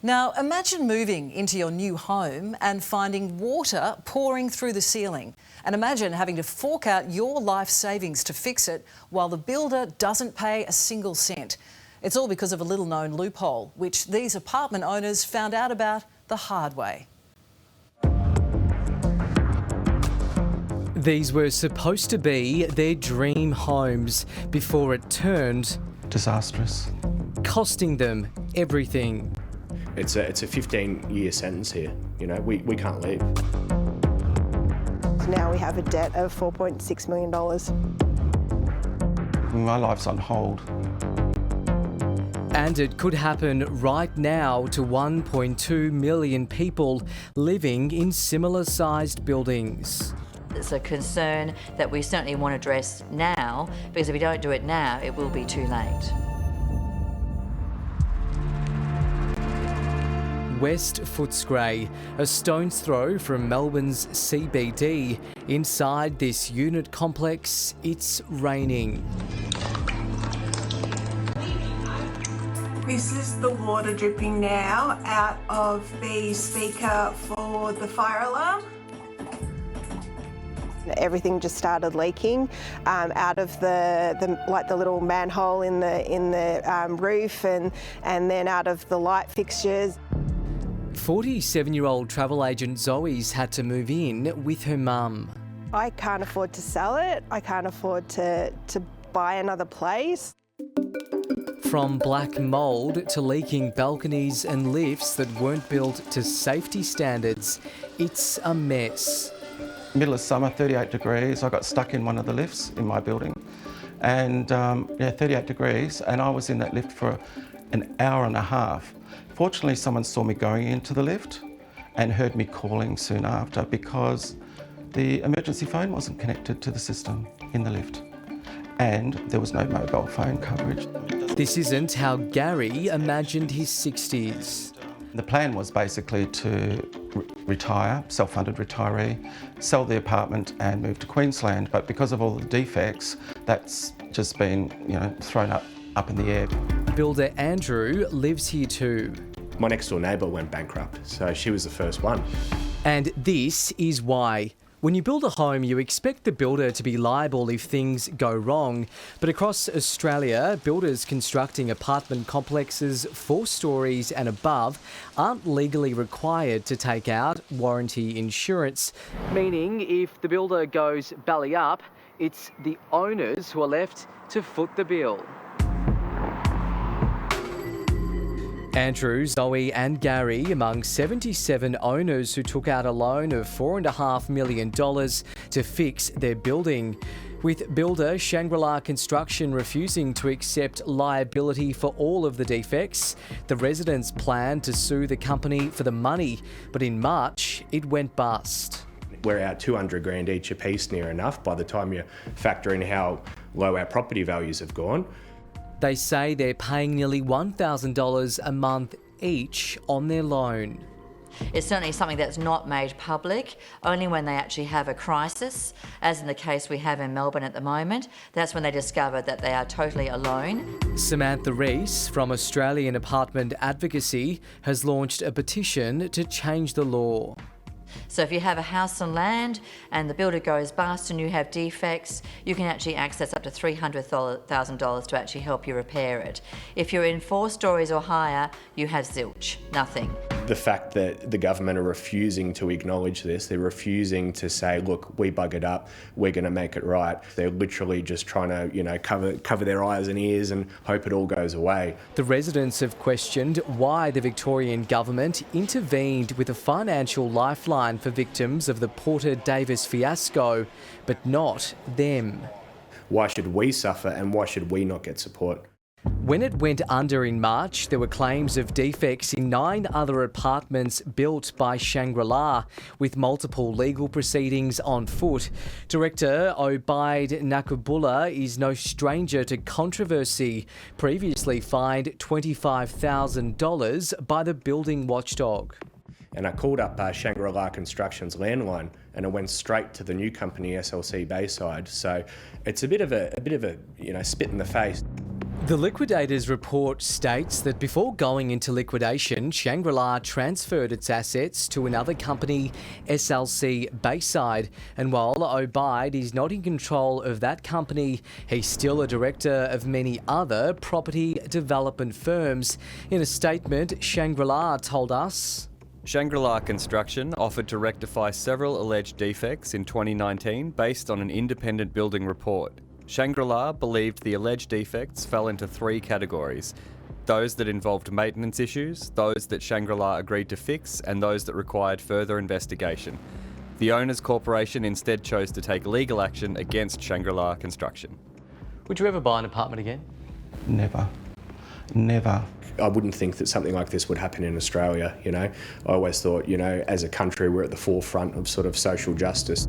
Now, imagine moving into your new home and finding water pouring through the ceiling. And imagine having to fork out your life savings to fix it while the builder doesn't pay a single cent. It's all because of a little-known loophole, which these apartment owners found out about the hard way. These were supposed to be their dream homes before it turned disastrous, costing them everything. It's a 15-year sentence here. You know, we can't leave. Now we have a debt of $4.6 million. My life's on hold. And it could happen right now to 1.2 million people living in similar-sized buildings. It's a concern that we certainly want to address now, because if we don't do it now, it will be too late. West Footscray, a stone's throw from Melbourne's CBD. Inside this unit complex, it's raining. This is the water dripping now out of the speaker for the fire alarm. Everything just started leaking out of the little manhole in the roof, and then out of the light fixtures. 47-year-old travel agent Zoe's had to move in with her mum. I can't afford to sell it. I can't afford to buy another place. From black mould to leaking balconies and lifts that weren't built to safety standards, it's a mess. Middle of summer, 38 degrees. I got stuck in one of the lifts in my building, and 38 degrees, and I was in that lift for an hour and a half. Fortunately, someone saw me going into the lift and heard me calling soon after, because the emergency phone wasn't connected to the system in the lift, and there was no mobile phone coverage. This isn't how Gary imagined his 60s. The plan was basically to retire, self-funded retiree, sell the apartment and move to Queensland, but because of all the defects, that's just been, thrown up in the air. Builder Andrew lives here too. My next door neighbour went bankrupt, so she was the first one. And this is why. When you build a home, you expect the builder to be liable if things go wrong. But across Australia, builders constructing apartment complexes 4 stories and above aren't legally required to take out warranty insurance. Meaning, if the builder goes belly up, it's the owners who are left to foot the bill. Andrew, Zoe and Gary among 77 owners who took out a loan of $4.5 million to fix their building. With builder Shangri-La Construction refusing to accept liability for all of the defects, the residents planned to sue the company for the money, but in March it went bust. We're out 200 grand each a piece, near enough, by the time you factor in how low our property values have gone. They say they're paying nearly $1,000 a month each on their loan. It's certainly something that's not made public. Only when they actually have a crisis, as in the case we have in Melbourne at the moment, that's when they discover that they are totally alone. Samantha Rees from Australian Apartment Advocacy has launched a petition to change the law. So if you have a house and land and the builder goes bust and you have defects, you can actually access up to $300,000 to actually help you repair it. If you're in 4 stories or higher, you have zilch, nothing. The fact that the government are refusing to acknowledge this, they're refusing to say, look, we buggered up, we're going to make it right. They're literally just trying to, cover their eyes and ears and hope it all goes away. The residents have questioned why the Victorian government intervened with a financial lifeline for victims of the Porter Davis fiasco, but not them. Why should we suffer, and why should we not get support? When it went under in March, there were claims of defects in 9 other apartments built by Shangri-La, with multiple legal proceedings on foot. Director Obaid Nakubullah is no stranger to controversy, previously fined $25,000 by the building watchdog. And I called up Shangri-La Construction's landline, and it went straight to the new company SLC Bayside. So it's a bit of a spit in the face. The liquidator's report states that before going into liquidation, Shangri-La transferred its assets to another company, SLC Bayside. And while Obaid is not in control of that company, he's still a director of many other property development firms. In a statement, Shangri-La told us, Shangri-La Construction offered to rectify several alleged defects in 2019 based on an independent building report. Shangri-La believed the alleged defects fell into three categories: those that involved maintenance issues, those that Shangri-La agreed to fix, and those that required further investigation. The owners' corporation instead chose to take legal action against Shangri-La Construction. would you ever buy an apartment again? Never. Never. I wouldn't think that something like this would happen in Australia, you know. I always thought, you know, as a country, we're at the forefront of sort of social justice.